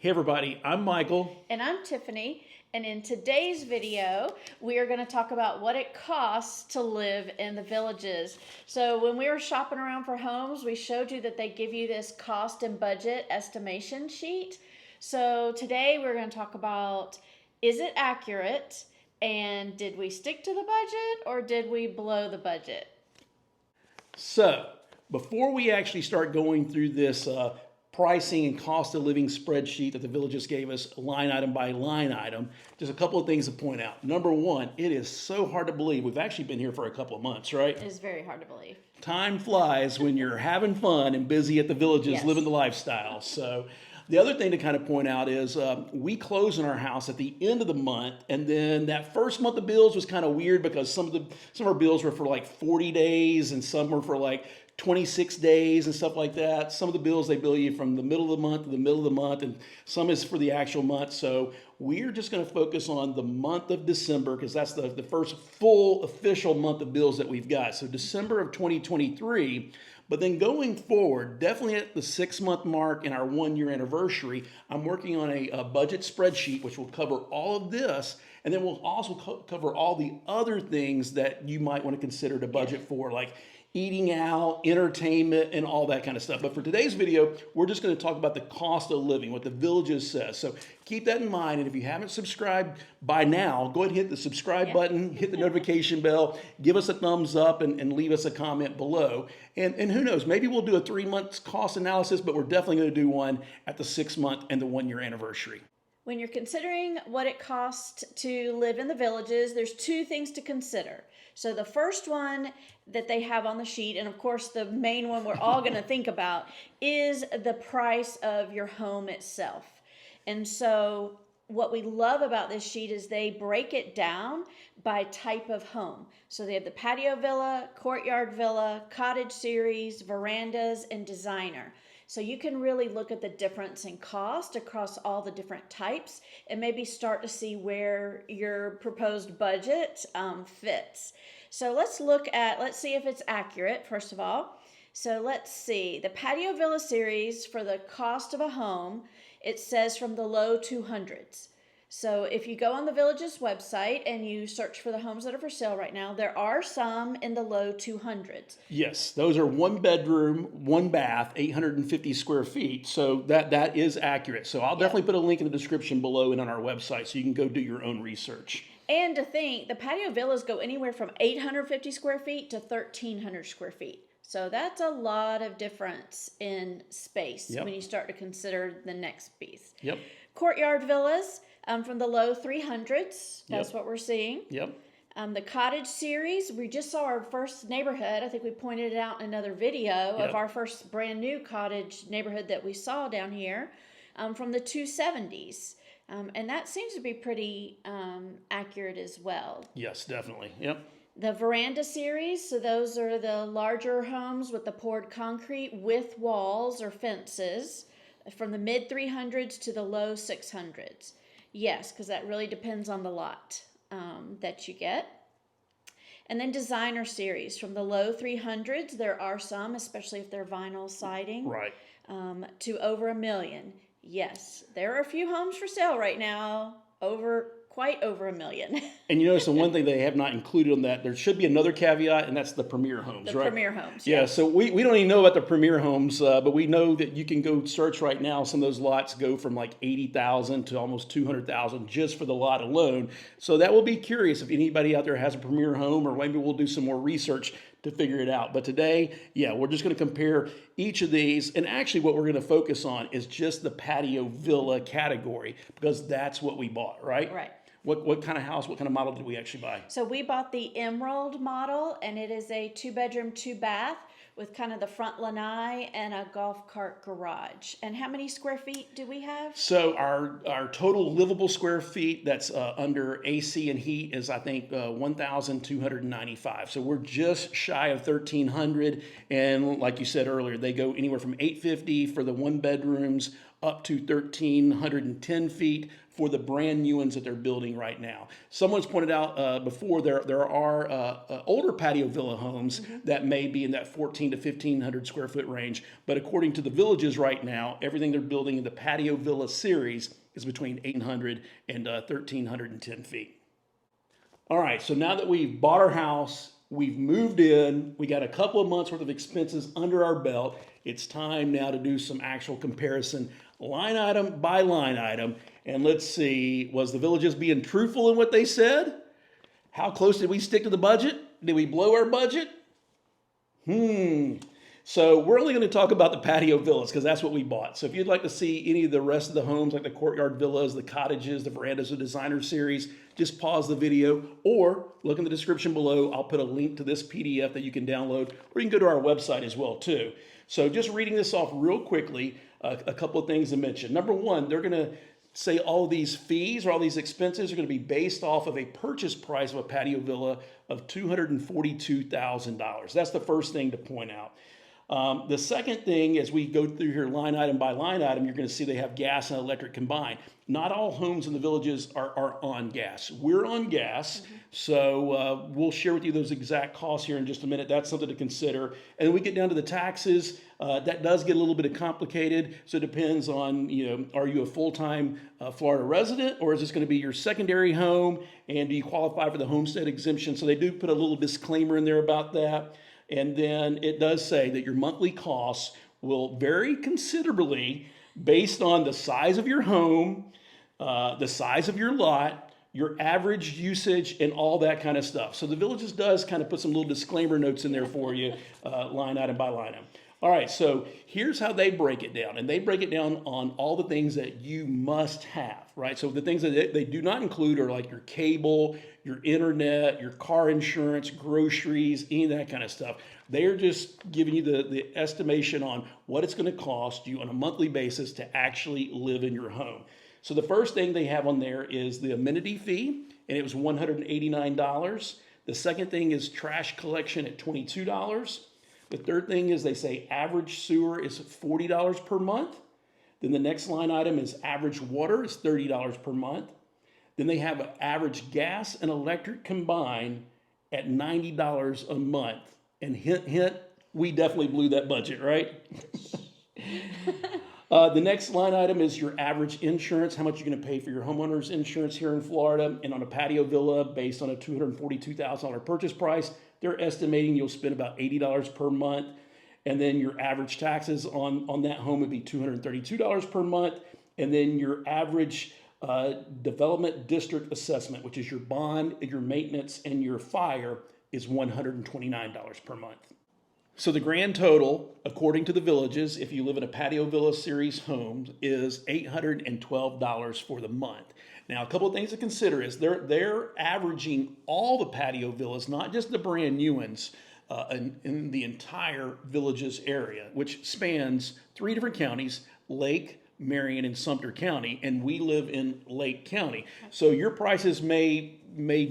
Hey everybody, I'm Michael. And I'm Tiffany, and in today's video, we are going to talk about what it costs to live in the villages. So when we were shopping around for homes, we showed you that they give you this cost and budget estimation sheet. So today we're going to talk about, is it accurate, and did we stick to the budget or did we blow the budget? So, before we actually start going through this pricing and cost of living spreadsheet that the villages gave us line item by line item, just a couple of things to point out. Number one, it is so hard to believe. We've actually been here for a couple of months, right? It is very hard to believe. Time flies when you're having fun and busy at the villages, Yes. living the lifestyle. So, the other thing to kind of point out is we close in our house at the end of the month, and then that first month of bills was kind of weird because some of our bills were for like 40 days, and some were for like 26 days and stuff like that. Some of the bills they bill you from the middle of the month to the middle of the month, and some is for the actual month. So we're just going to focus on the month of December because that's the first full official month of bills that we've got. So December of 2023. But then going forward, definitely at the 6-month mark in our 1-year anniversary, I'm working on a budget spreadsheet which will cover all of this. And then we'll also cover all the other things that you might want to consider to budget for, like eating out, entertainment, and all that kind of stuff. But for today's video, we're just going to talk about the cost of living, what the villages says. So keep that in mind. And if you haven't subscribed by now, go ahead and hit the subscribe button, hit the notification bell, give us a thumbs up, and leave us a comment below. And who knows, maybe we'll do a 3-month cost analysis, but we're definitely going to do one at the 6-month and the 1-year anniversary. When you're considering what it costs to live in the villages, there's 2 things to consider. So the first one that they have on the sheet, and of course the main one we're all going to think about, is the price of your home itself. And so what we love about this sheet is they break it down by type of home. So they have the patio villa, courtyard villa, cottage series, verandas, and designer. So you can really look at the difference in cost across all the different types and maybe start to see where your proposed budget fits. So let's see if it's accurate, first of all. So let's see, the patio villa series for the cost of a home, it says from the low 200s. So if you go on the Village's website and you search for the homes that are for sale right now, there are some in the low 200s. Yes, those are 1 bedroom, 1 bath, 850 square feet. So that is accurate. So I'll definitely put a link in the description below and on our website so you can go do your own research. And to think, the patio villas go anywhere from 850 square feet to 1,300 square feet. So that's a lot of difference in space when you start to consider the next piece. Yep. Courtyard villas from the low 300s. That's what we're seeing. Yep. The cottage series, we just saw our first neighborhood. I think we pointed it out in another video of our first brand new cottage neighborhood that we saw down here from the 270s. And that seems to be pretty accurate as well. Yes, definitely. Yep. The veranda series, so those are the larger homes with the poured concrete with walls or fences from the mid 300s to the low 600s. Yes, because that really depends on the lot that you get. And then designer series from the low 300s, there are some, especially if they're vinyl siding, Right. To over $1 million. Yes, there are a few homes for sale right now, quite over $1 million. And you notice the one thing they have not included on that, there should be another caveat, and that's the premier homes, The right? premier homes. Yeah, so we don't even know about the premier homes, but we know that you can go search right now. Some of those lots go from like 80,000 to almost 200,000 just for the lot alone. So that will be curious if anybody out there has a premier home, or maybe we'll do some more research to figure it out. But today, we're just going to compare each of these. And actually what we're going to focus on is just the patio villa category because that's what we bought, right? Right. What kind of house, what kind of model did we actually buy? So we bought the Emerald model, and it is a 2-bedroom, 2-bath with kind of the front lanai and a golf cart garage. And how many square feet do we have? So our total livable square feet that's under AC and heat is, I think, 1,295. So we're just shy of 1,300. And like you said earlier, they go anywhere from 850 for the 1 bedrooms up to 1,310 feet for the brand new ones that they're building right now. Someone's pointed out before there are older patio villa homes that may be in that 1,400 to 1,500 square foot range. But according to the Villages right now, everything they're building in the patio villa series is between 800 and 1,310 feet. All right, so now that we've bought our house, we've moved in, we got a couple of months worth of expenses under our belt, it's time now to do some actual comparison, line item by line item. And let's see, was the Villages being truthful in what they said? How close did we stick to the budget? Did we blow our budget? So we're only going to talk about the patio villas because that's what we bought. So if you'd like to see any of the rest of the homes, like the courtyard villas, the cottages, the verandas, the designer series, just pause the video or look in the description below. I'll put a link to this PDF that you can download, or you can go to our website as well too. So just reading this off real quickly, a couple of things to mention. Number one, they're going to say all of these fees or all these expenses are going to be based off of a purchase price of a patio villa of $242,000. That's the first thing to point out. The second thing, as we go through here line item by line item, you're going to see they have gas and electric combined. Not all homes in the Villages are on gas. We're on gas, so we'll share with you those exact costs here in just a minute. That's something to consider. And then we get down to the taxes. That does get a little bit complicated, so it depends on, are you a full-time Florida resident, or is this going to be your secondary home, and do you qualify for the homestead exemption? So they do put a little disclaimer in there about that. And then it does say that your monthly costs will vary considerably based on the size of your home, the size of your lot, your average usage, and all that kind of stuff. So the Villages does kind of put some little disclaimer notes in there for you, line item by line item. All right, so here's how they break it down. And they break it down on all the things that you must have, right? So the things that they do not include are like your cable, your internet, your car insurance, groceries, any of that kind of stuff. They're just giving you the estimation on what it's going to cost you on a monthly basis to actually live in your home. So the first thing they have on there is the amenity fee, and it was $189. The second thing is trash collection at $22. The third thing is they say average sewer is $40 per month. Then the next line item is average water is $30 per month. Then they have an average gas and electric combined at $90 a month. And hint, hint, we definitely blew that budget, right? The next line item is your average insurance, how much you're going to pay for your homeowner's insurance here in Florida. And on a patio villa, based on a $242,000 purchase price, they're estimating you'll spend about $80 per month. And then your average taxes on that home would be $232 per month. And then your average development district assessment, which is your bond, your maintenance, and your fire, is $129 per month. So the grand total, according to the Villages, if you live in a patio villa series home, is $812 for the month. Now, a couple of things to consider is they're averaging all the patio villas, not just the brand new ones, in the entire Villages area, which spans 3 different counties: Lake, Marion, and Sumter County, and we live in Lake County. So your prices may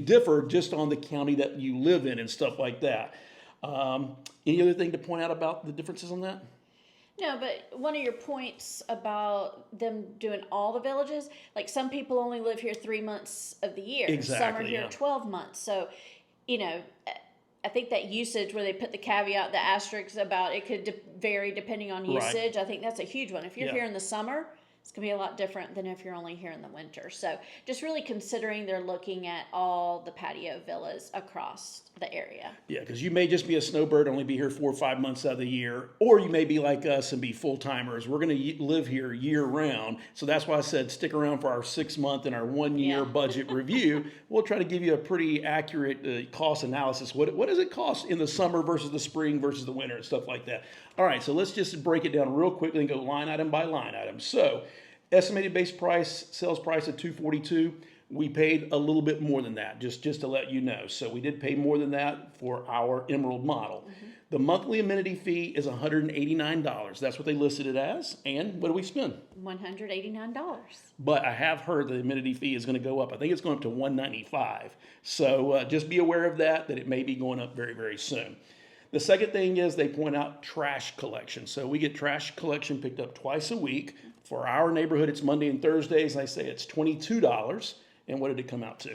differ just on the county that you live in and stuff like that. Any other thing to point out about the differences on that? No, but one of your points about them doing all the Villages, like some people only live here 3 months of the year. Exactly, some are here yeah. 12 months. So, I think that usage where they put the caveat, the asterisk about it could vary depending on usage. Right. I think that's a huge one. If you're here in the summer, it's going to be a lot different than if you're only here in the winter. So just really considering they're looking at all the patio villas across the area. Yeah, because you may just be a snowbird, only be here 4 or 5 months out of the year, or you may be like us and be full-timers. We're going to live here year-round, so that's why I said stick around for our 6-month and our 1-year budget review. We'll try to give you a pretty accurate cost analysis. What does it cost in the summer versus the spring versus the winter and stuff like that. All right, so let's just break it down real quickly and go line item by line item. So estimated base price, sales price of $242. We paid a little bit more than that, just to let you know. So we did pay more than that for our Emerald model. Mm-hmm. The monthly amenity fee is $189. That's what they listed it as. And what do we spend? $189. But I have heard the amenity fee is going to go up. I think it's going up to $195. So just be aware of that it may be going up very, very soon. The second thing is they point out trash collection. So we get trash collection picked up twice a week For our neighborhood, it's Monday and Thursdays. And I say it's $22. And what did it come out to?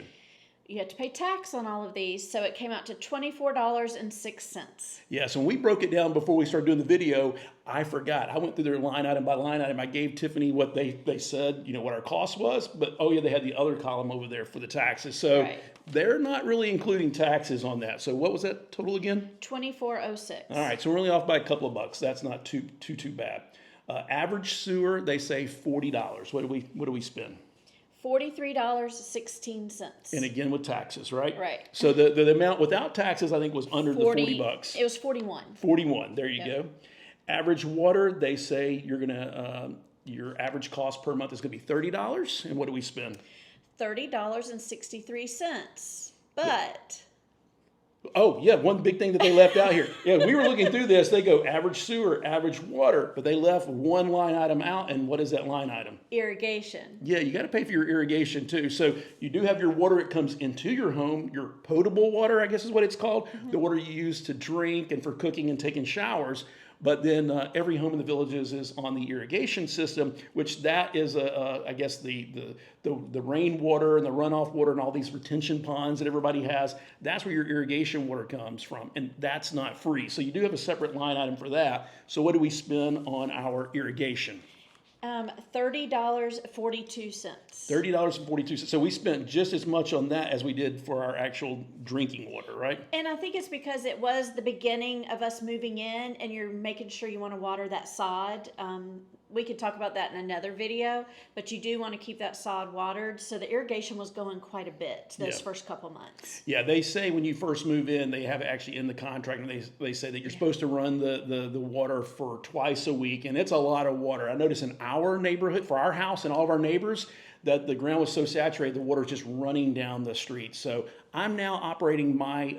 You have to pay tax on all of these, so it came out to $24.06. Yeah, so when we broke it down before we started doing the video, I forgot. I went through their line item by line item. I gave Tiffany what they said, what our cost was. But, oh, yeah, they had the other column over there for the taxes. So Right. they're not really including taxes on that. So what was that total again? $24.06. All right, so we're only off by a couple of bucks. That's not too bad. Average sewer, they say $40. What do we spend? $43.16. And again with taxes, right? Right. So the amount without taxes, I think, was under the 40 bucks. It was 41. 41. There you go. Average water, they say your average cost per month is going to be $30. And what do we spend? $30.63. But Oh, yeah, one big thing that they left out here. Yeah, we were looking through this. They go average sewer, average water, but they left one line item out. And what is that line item? irrigation. Yeah, you got to pay for your irrigation too. So you do have your water that comes into your home, your potable water, I guess is what it's called, the water you use to drink and for cooking and taking showers. But then every home in the villages is on the irrigation system, which that is, I guess, the rainwater and the runoff water and all these retention ponds that everybody has. That's where your irrigation water comes from, and that's not free. So you do have a separate line item for that. So what do we spend on our irrigation? $30.42. $30.42. So we spent just as much on that as we did for our actual drinking water, right? And I think it's because it was the beginning of us moving in, and you're making sure you want to water that sod. We could talk about that in another video, but you do want to keep that sod watered. So the irrigation was going quite a bit those first couple months. Yeah, they say when you first move in, they have it actually in the contract, and they say that you're supposed to run the water for twice a week, and it's a lot of water. I noticed in our neighborhood, for our house and all of our neighbors, that the ground was so saturated, the water's just running down the street. So I'm now operating my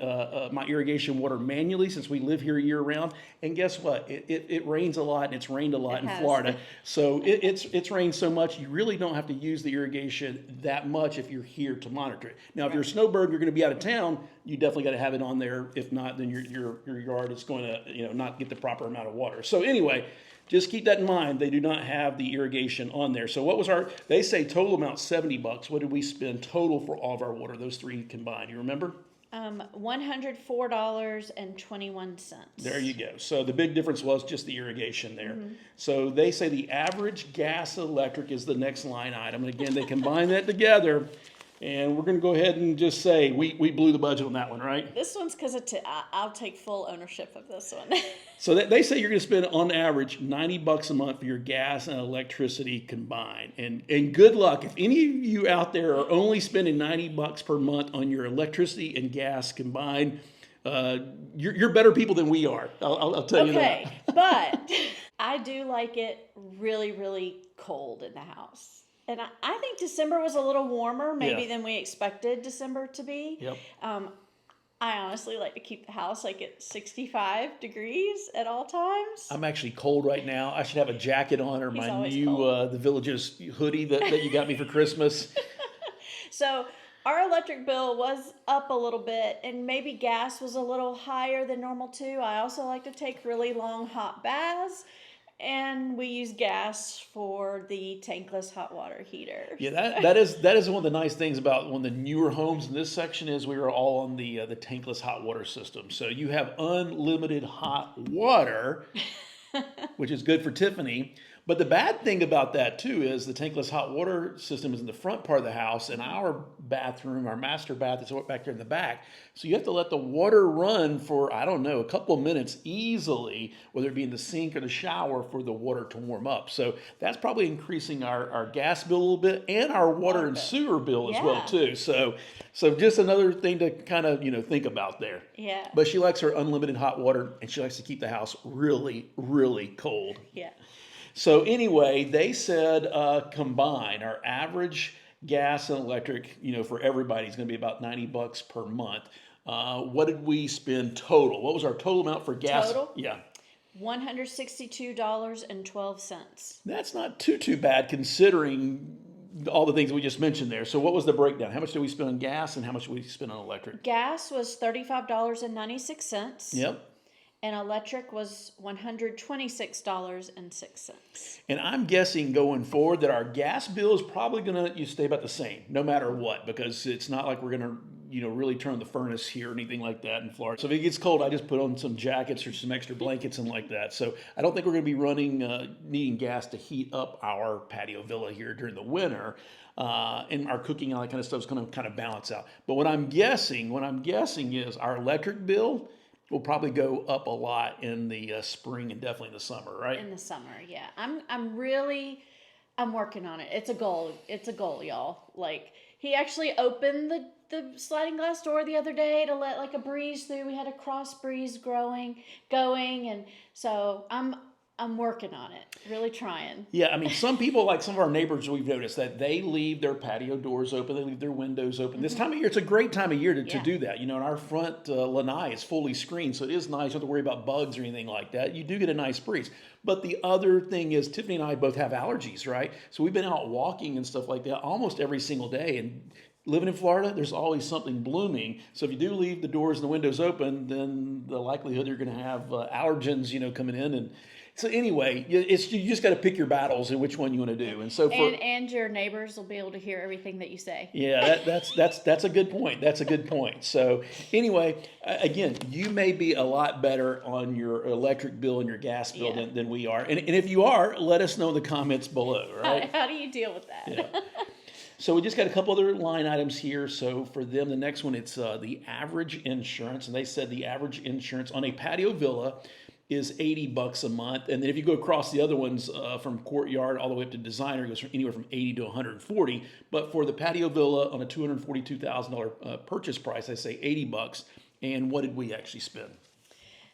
my irrigation water manually since we live here year round. And guess what? It rains a lot, and it's rained a lot in Florida. So it's rained so much, you really don't have to use the irrigation that much if you're here to monitor it. Now, if you're a snowbird, you're going to be out of town, you definitely got to have it on there. If not, then your yard is going to not get the proper amount of water. So anyway, just keep that in mind. They do not have the irrigation on there. So what was they say total amount $70. What did we spend total for all of our water, those three combined? You remember? $104.21. There you go. So the big difference was just the irrigation there. So they say the average gas and electric is the next line item. And again, they combine that together. And we're going to go ahead and just say we blew the budget on that one, right? This one's because I'll take full ownership of this one. So they say you're going to spend on average $90 a month for your gas and electricity combined. And good luck. If any of you out there are only spending $90 per month on your electricity and gas combined, you're better people than we are. I'll tell you that. Okay, but I do like it really, really cold in the house. And I think December was a little warmer maybe than we expected December to be. Yep. I honestly like to keep the house like at 65 degrees at all times. I'm actually cold right now. I should have a jacket on or my new The Villages hoodie that you got me for Christmas. So our electric bill was up a little bit, and maybe gas was a little higher than normal too. I also like to take really long hot baths. And we use gas for the tankless hot water heater. Yeah, that is one of the nice things about one of the newer homes in this section is we are all on the tankless hot water system. So you have unlimited hot water, which is good for Tiffany. But the bad thing about that too is the tankless hot water system is in the front part of the house, and our bathroom, our master bath, is back there in the back. So you have to let the water run for, I don't know, a couple of minutes easily, whether it be in the sink or the shower, for the water to warm up. So that's probably increasing our gas bill a little bit and our water and sewer bill as well too. So just another thing to kind of think about there. Yeah. But she likes her unlimited hot water, and she likes to keep the house really, really cold. Yeah. So anyway, they said combined, our average gas and electric, for everybody is going to be about $90 per month. What did we spend total? What was our total amount for gas? Total? Yeah. $162.12. That's not too bad considering all the things we just mentioned there. So what was the breakdown? How much did we spend on gas and how much did we spend on electric? Gas was $35.96. Yep. and electric was $126.06. And I'm guessing going forward that our gas bill is probably going to stay about the same, no matter what, because it's not like we're going to, really turn the furnace here or anything like that in Florida. So if it gets cold, I just put on some jackets or some extra blankets and like that. So I don't think we're going to be needing gas to heat up our patio villa here during the winter. And our cooking and all that kind of stuff is going to kind of balance out. But what I'm guessing is our electric bill will probably go up a lot in the spring and definitely in the summer, right? In the summer, yeah. I'm working on it. It's a goal, y'all. Like, he actually opened the sliding glass door the other day to let like a breeze through. We had a cross breeze going, and so I'm working on it, really trying. Yeah, I mean, some people, like some of our neighbors, we've noticed that they leave their patio doors open, they leave their windows open. This time of year, it's a great time of year to do that. And our front lanai is fully screened, so it is nice. You don't have to worry about bugs or anything like that. You do get a nice breeze. But the other thing is, Tiffany and I both have allergies, right? So we've been out walking and stuff like that almost every single day. And living in Florida, there's always something blooming. So if you do leave the doors and the windows open, then the likelihood you're going to have allergens, coming in. And so anyway, you just got to pick your battles and which one you want to do. And so and your neighbors will be able to hear everything that you say. Yeah, that's a good point. That's a good point. So anyway, again, you may be a lot better on your electric bill and your gas bill than we are. And if you are, let us know in the comments below. Right? How do you deal with that? Yeah. So we just got a couple other line items here. So for them, the next one, it's the average insurance. And they said the average insurance on a patio villa is $80 a month. And then if you go across the other ones from courtyard all the way up to designer, it goes from anywhere from $80 to $140. But for the patio villa on a $242,000 purchase price, I say $80. And what did we actually spend?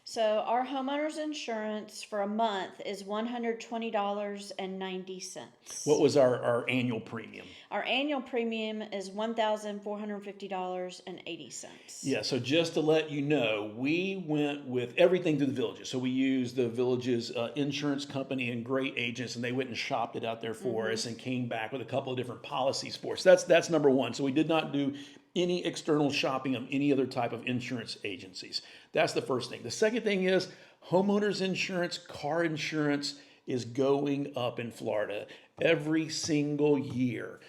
So our homeowner's insurance for a month is $120.90. What was our annual premium? Our annual premium is $1,450.80. Yeah, so just to let you know, we went with everything through the villages. So we used the villages insurance company and great agents, and they went and shopped it out there for us and came back with a couple of different policies for us. That's number one. So we did not do any external shopping of any other type of insurance agencies. That's the first thing. The second thing is homeowners insurance, car insurance is going up in Florida every single year.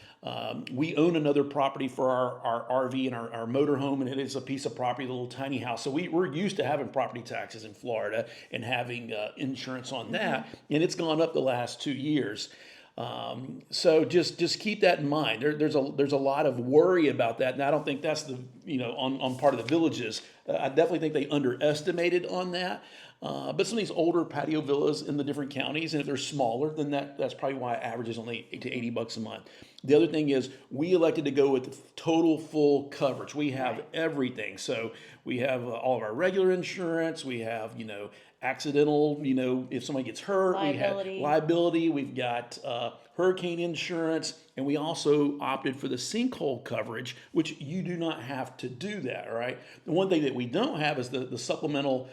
We own another property for our RV and our motorhome, and it is a piece of property, a little tiny house. So we're used to having property taxes in Florida and having insurance on that, and it's gone up the last 2 years. So just keep that in mind. There's a lot of worry about that, and I don't think that's the on part of the villages. I definitely think they underestimated on that. But some of these older patio villas in the different counties, and if they're smaller, then that's probably why average is only to $80 a month. The other thing is we elected to go with the total full coverage. We have everything. So we have all of our regular insurance. We have accidental, if somebody gets hurt, liability. We have liability. We've got hurricane insurance, and we also opted for the sinkhole coverage, which you do not have to do that. Right. The one thing that we don't have is the supplemental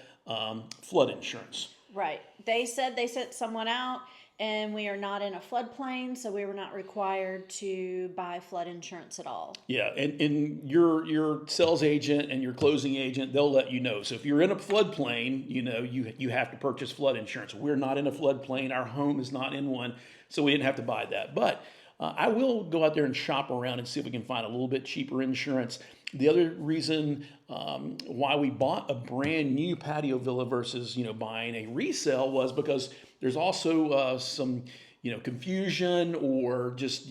flood insurance. Right. They said they sent someone out, and we are not in a floodplain, so we were not required to buy flood insurance at all. Yeah, and your sales agent and your closing agent, they'll let you know. So if you're in a floodplain, you have to purchase flood insurance. We're not in a floodplain. Our home is not in one, so we didn't have to buy that. But I will go out there and shop around and see if we can find a little bit cheaper insurance. The other reason why we bought a brand new patio villa versus buying a resale was because there's also some confusion or just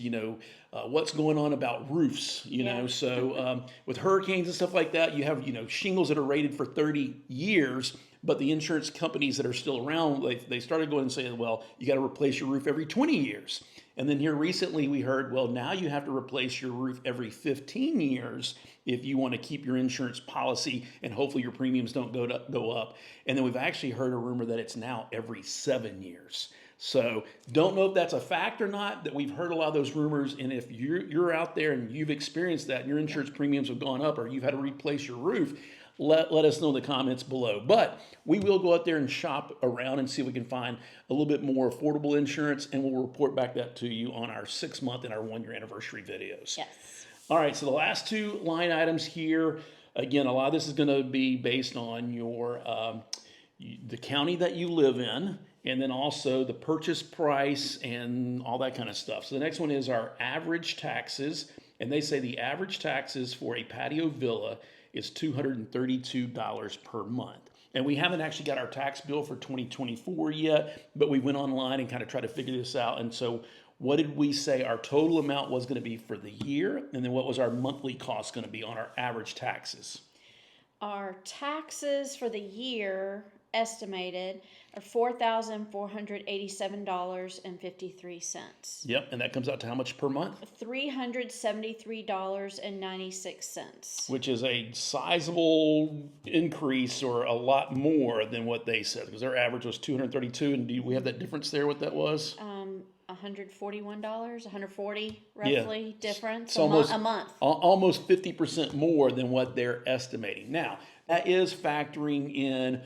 what's going on about roofs. So with hurricanes and stuff like that, you have shingles that are rated for 30 years. But the insurance companies that are still around, they started going and saying, well, you got to replace your roof every 20 years. And then here recently we heard, well, now you have to replace your roof every 15 years if you want to keep your insurance policy and hopefully your premiums don't go up. And then we've actually heard a rumor that it's now every 7 years. So don't know if that's a fact or not, that we've heard a lot of those rumors. And if you're out there and you've experienced that and your insurance premiums have gone up or you've had to replace your roof, let us know in the comments below. But we will go out there and shop around and see if we can find a little bit more affordable insurance, and we'll report back that to you on our 6-month and our 1-year anniversary videos. Yes. All right, so the last two line items here, again, a lot of this is going to be based on your the county that you live in, and then also the purchase price and all that kind of stuff. So the next one is our average taxes. And they say the average taxes for a patio villa is $232 per month. And we haven't actually got our tax bill for 2024 yet, but we went online and kind of tried to figure this out. And so what did we say our total amount was going to be for the year? And then what was our monthly cost going to be on our average taxes? Our taxes for the year estimated are $4,487.53. Yep, and that comes out to how much per month? $373.96. Which is a sizable increase or a lot more than what they said, because their average was 232. And do we have that difference there, what that was? $141, $140 roughly difference It's almost, a month. Almost 50% more than what they're estimating. Now, that is factoring in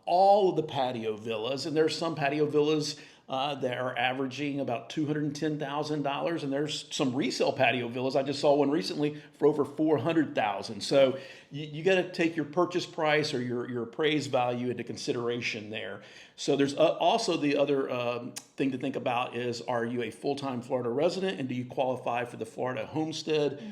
all of the patio villas, and there's some patio villas that are averaging about $210,000, and there's some resale patio villas. I just saw one recently for over $400,000. So you got to take your purchase price or your appraised value into consideration there. So there's also the other thing to think about is, are you a full-time Florida resident, and do you qualify for the Florida homestead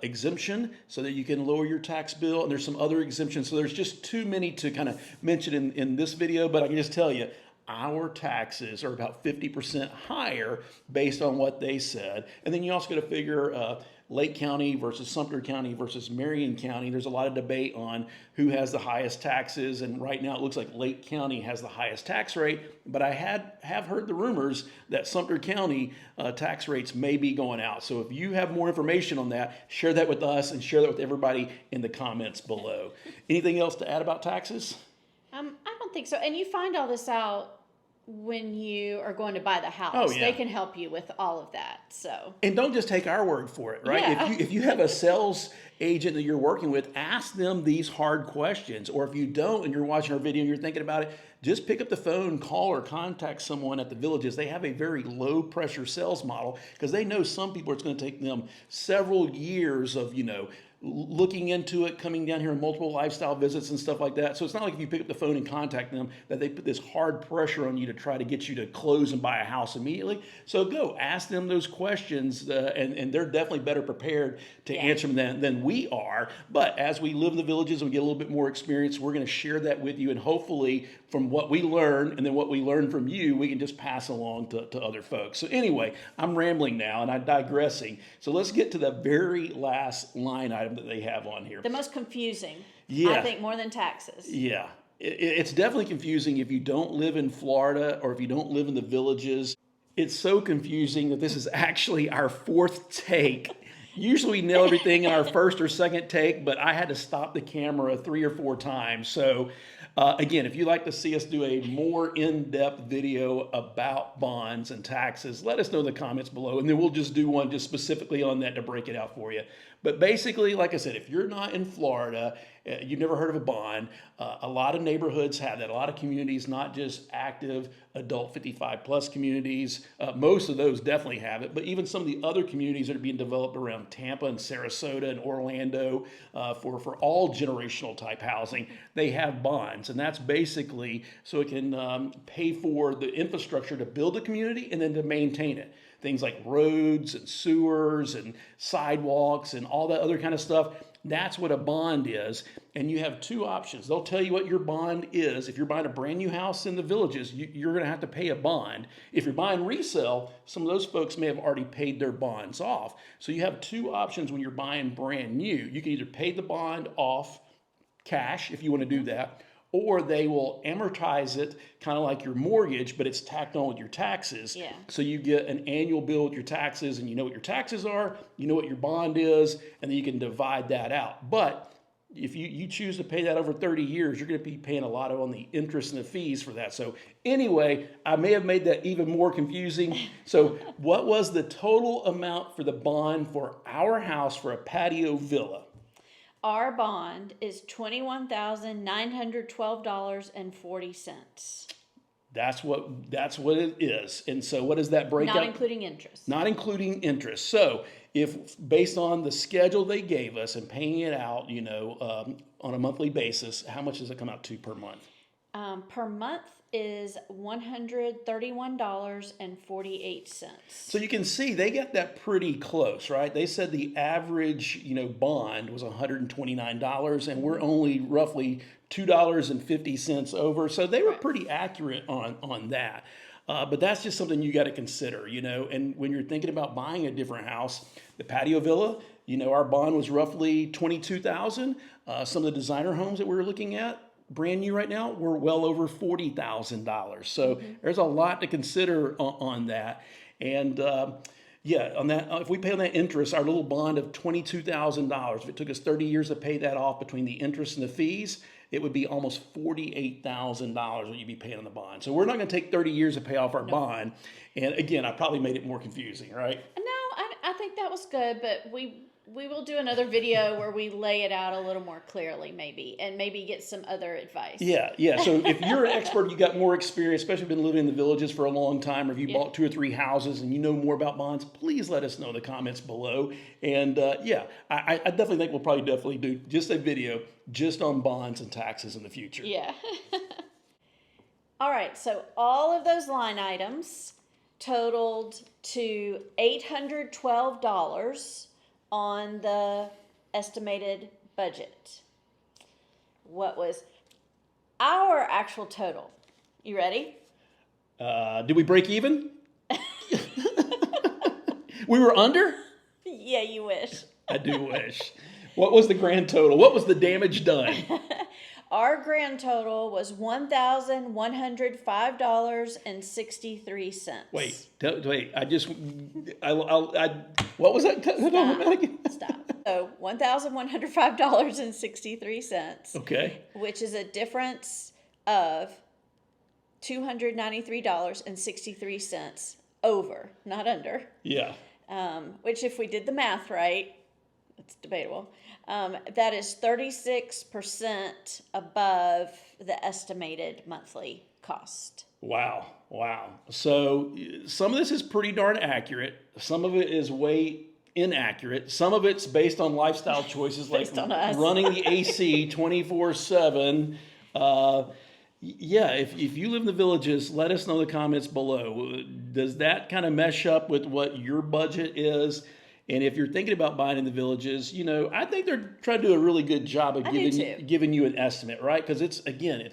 exemption so that you can lower your tax bill? And there's some other exemptions. So there's just too many to kind of mention in this video, but I can just tell you, our taxes are about 50% higher based on what they said. And then you also got to figure Lake County versus Sumter County versus Marion County. There's a lot of debate on who has the highest taxes, and right now it looks like Lake County has the highest tax rate, but I have heard the rumors that Sumter County tax rates may be going out. So if you have more information on that, share that with us and share that with everybody in the comments below. Anything else to add about taxes? I don't think so. And you find all this out when you are going to buy the house. Oh, yeah. They can help you with all of that. So, and don't just take our word for it, right? Yeah. If you have a sales agent that you're working with, ask them these hard questions. Or if you don't and you're watching our video and you're thinking about it, just pick up the phone, call or contact someone at the Villages. They have a very low pressure sales model because they know some people, it's going to take them several years of, looking into it, coming down here on multiple lifestyle visits and stuff like that. So it's not like if you pick up the phone and contact them that they put this hard pressure on you to try to get you to close and buy a house immediately. So go ask them those questions, and they're definitely better prepared to answer them than we are. But as we live in the Villages and we get a little bit more experience, we're going to share that with you, and hopefully from what we learn and then what we learn from you, we can just pass along to other folks. So anyway, I'm rambling now and I'm digressing. So let's get to the very last line item that they have on here. the most confusing, Yeah. I think, more than taxes. Yeah, it's definitely confusing if you don't live in Florida or if you don't live in the Villages. It's so confusing that this is actually our fourth take. Usually we nail everything in our first or second take, but I had to stop the camera 3 or 4 times. So again, if you'd like to see us do a more in-depth video about bonds and taxes, let us know in the comments below, and then we'll just do one just specifically on that to break it out for you. But basically, like I said, if you're not in Florida, you've never heard of a bond, a lot of neighborhoods have that. A lot of communities, not just active adult 55 plus communities, most of those definitely have it, but even some of the other communities that are being developed around Tampa and Sarasota and Orlando for all generational type housing, they have bonds. And that's basically so it can pay for the infrastructure to build a community and then to maintain it. Things like roads and sewers and sidewalks and all that other kind of stuff. That's what a bond is. And you have 2 options. They'll tell you what your bond is. If you're buying a brand new house in the Villages, you're going to have to pay a bond. If you're buying resale, some of those folks may have already paid their bonds off. So you have 2 options when you're buying brand new. You can either pay the bond off cash if you want to do that, or they will amortize it kind of like your mortgage, but it's tacked on with your taxes. Yeah. So you get an annual bill with your taxes, and you know what your taxes are, you know what your bond is, and then you can divide that out. But if you choose to pay that over 30 years, you're going to be paying a lot on the interest and the fees for that. So anyway, I may have made that even more confusing. So what was the total amount for the bond for our house for a patio villa? Our bond is $21,912.40. That's what it is. And so what does that break out? Not including interest. Not including interest. So if based on the schedule they gave us and paying it out, on a monthly basis, how much does it come out to per month? Per month is $131.48. So you can see they got that pretty close, right? They said the average, bond was $129, and we're only roughly $2.50 over. So they were Right. pretty accurate on that. But that's just something you got to consider, And when you're thinking about buying a different house, the patio villa, our bond was roughly 22,000. Some of the designer homes that we were looking at, brand new right now, we're well over $40,000. So there's a lot to consider on that. And yeah, on that, if we pay on that interest, our little bond of $22,000, if it took us 30 years to pay that off between the interest and the fees, it would be almost $48,000 what you'd be paying on the bond. So we're not going to take 30 years to pay off our bond. And again, I probably made it more confusing, right? No, I think that was good, but we will do another video where we lay it out a little more clearly, and maybe get some other advice. Yeah. So if you're an expert, you got more experience, especially been living in the villages for a long time, or if you bought 2 or 3 houses and you know more about bonds, please let us know in the comments below. And I definitely think we'll probably do just a video just on bonds and taxes in the future. Yeah. All right, so all of those line items totaled to $812 on the estimated budget. What was our actual total? You ready? Did we break even? We were under? Yeah, you wish. I do wish. What was the grand total? What was the damage done? Our grand total was $1,105.63. Wait. What was that? Stop. So $1,105.63. Okay. Which is a difference of $293.63 over, not under. Yeah. Which, if we did the math right, it's debatable. That is 36% above the estimated monthly cost. Wow. So some of this is pretty darn accurate. Some of it is way inaccurate. Some of it's based on lifestyle choices like running the AC 24/7. Yeah, if you live in the villages, let us know in the comments below. Does that kind of mesh up with what your budget is? And if you're thinking about buying in the villages, I think they're trying to do a really good job of giving you an estimate, right? Because it's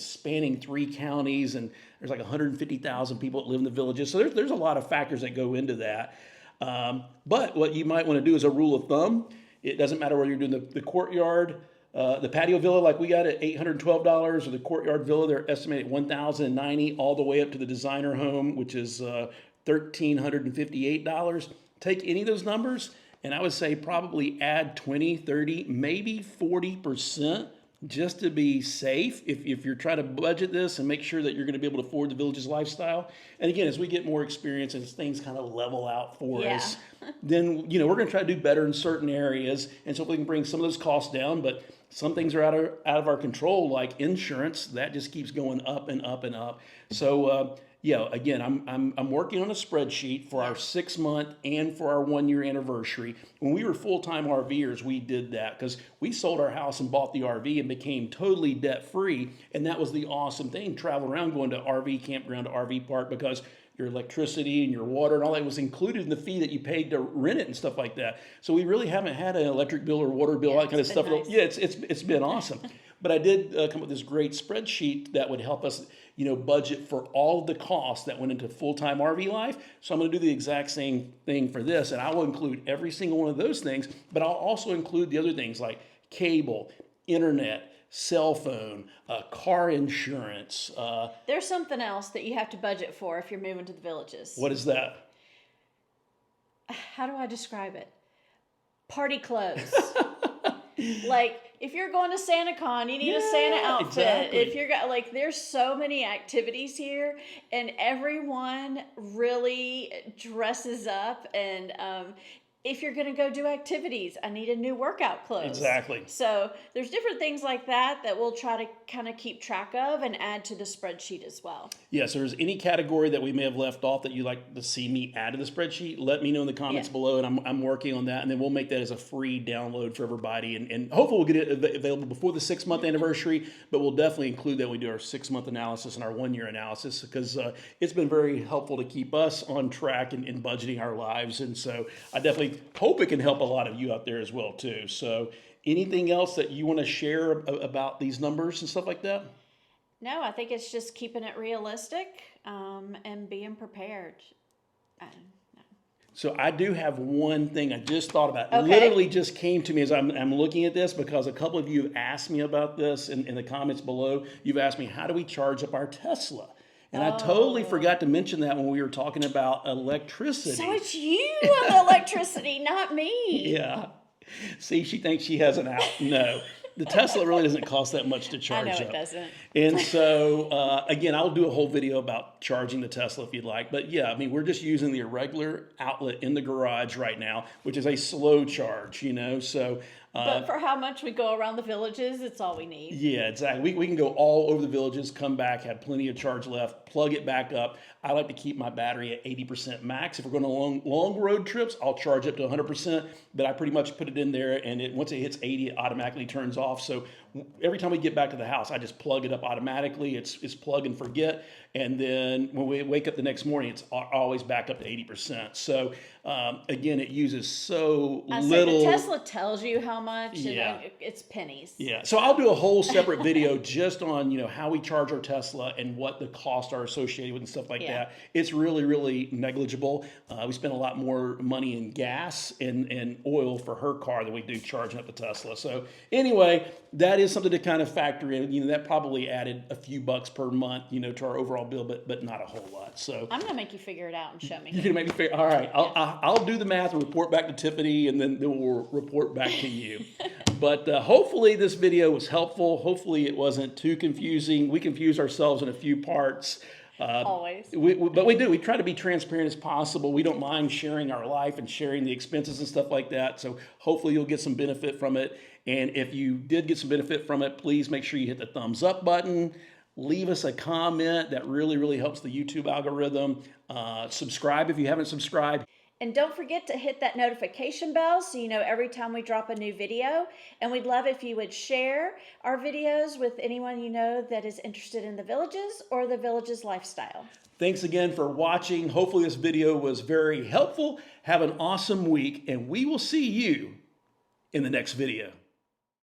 spanning 3 counties, and there's like 150,000 people that live in the villages. So there's a lot of factors that go into that. But what you might want to do as a rule of thumb, it doesn't matter whether you're doing the courtyard, the patio villa like we got at $812, or the courtyard villa, they're estimated at $1,090, all the way up to the designer home, which is $1,358. Take any of those numbers, and I would say probably add 20, 30, maybe 40% just to be safe if you're trying to budget this and make sure that you're going to be able to afford the village's lifestyle. And again, as we get more experience and as things kind of level out for us, then we're going to try to do better in certain areas, and so we can bring some of those costs down. But some things are out of our control, like insurance, that just keeps going up and up and up. So again, I'm working on a spreadsheet for our 6-month and for our 1-year anniversary. When we were full-time RVers, we did that because we sold our house and bought the RV and became totally debt-free. And that was the awesome thing, traveling around, going to RV campground to RV park, because your electricity and your water and all that was included in the fee that you paid to rent it and stuff like that. So we really haven't had an electric bill or water bill, all that kind of stuff. Nice. Yeah, it's been awesome. But I did come up with this great spreadsheet that would help us, budget for all of the costs that went into full-time RV life. So I'm going to do the exact same thing for this, and I will include every single one of those things, but I'll also include the other things like cable, internet, cell phone, car insurance. There's something else that you have to budget for if you're moving to the villages. What is that? How do I describe it? Party clothes. Like, if you're going to SantaCon, you need a Santa outfit. Exactly. If you're there's so many activities here, and everyone really dresses up, and if you're going to go do activities, I need a new workout clothes. Exactly. So there's different things like that we'll try to kind of keep track of and add to the spreadsheet as well. Yeah, so there's any category that we may have left off that you'd like to see me add to the spreadsheet, let me know in the comments below, and I'm working on that, and then we'll make that as a free download for everybody, and hopefully we'll get it available before the 6-month anniversary, but we'll definitely include that when we do our 6-month analysis and our 1-year analysis, because it's been very helpful to keep us on track in budgeting our lives, and so I definitely hope it can help a lot of you out there as well too. So anything else that you want to share about these numbers and stuff like that? No, I think it's just keeping it realistic and being prepared. No. So I do have one thing I just thought about. Okay. Literally just came to me as I'm looking at this, because a couple of you have asked me about this in the comments below. You've asked me, how do we charge up our Tesla? And I totally forgot to mention that when we were talking about electricity. So it's you on the electricity, not me. Yeah. See, she thinks she has an out. No. The Tesla really doesn't cost that much to charge up. I know it doesn't. And so, again, I'll do a whole video about charging the Tesla if you'd like. But yeah, I mean, we're just using the irregular outlet in the garage right now, which is a slow charge, So, but for how much we go around the villages, it's all we need. yeah, exactly. We can go all over the villages, come back, have plenty of charge left, plug it back up. I like to keep my battery at 80% max. If we're going on long road trips, I'll charge up to 100%, but I pretty much put it in there, and once it hits 80, it automatically turns off. So every time we get back to the house, I just plug it up automatically. It's plug and forget. And then when we wake up the next morning, it's always back up to 80%. So again, it uses so little. The Tesla tells you how much, Yeah. and it's pennies. Yeah, so I'll do a whole separate video just on how we charge our Tesla and what the costs are associated with and stuff like that. It's really, really negligible. We spend a lot more money in gas and oil for her car than we do charging up the Tesla. So anyway, that is something to kind of factor in. That probably added a few bucks per month, to our overall bill, but not a whole lot. So I'm gonna make you figure it out and show me. you're gonna make me figure. All right, I'll do the math and report back to Tiffany, and then we'll report back to you. But hopefully this video was helpful. Hopefully it wasn't too confusing. We confuse ourselves in a few parts. Always. But we do. We try to be transparent as possible. We don't mind sharing our life and sharing the expenses and stuff like that. So hopefully you'll get some benefit from it. And if you did get some benefit from it, please make sure you hit the thumbs up button. Leave us a comment. That really, really helps the YouTube algorithm. Subscribe if you haven't subscribed. And don't forget to hit that notification bell so you know every time we drop a new video. And we'd love if you would share our videos with anyone you know that is interested in the villages or the villages lifestyle. Thanks again for watching. Hopefully this video was very helpful. Have an awesome week, and we will see you in the next video.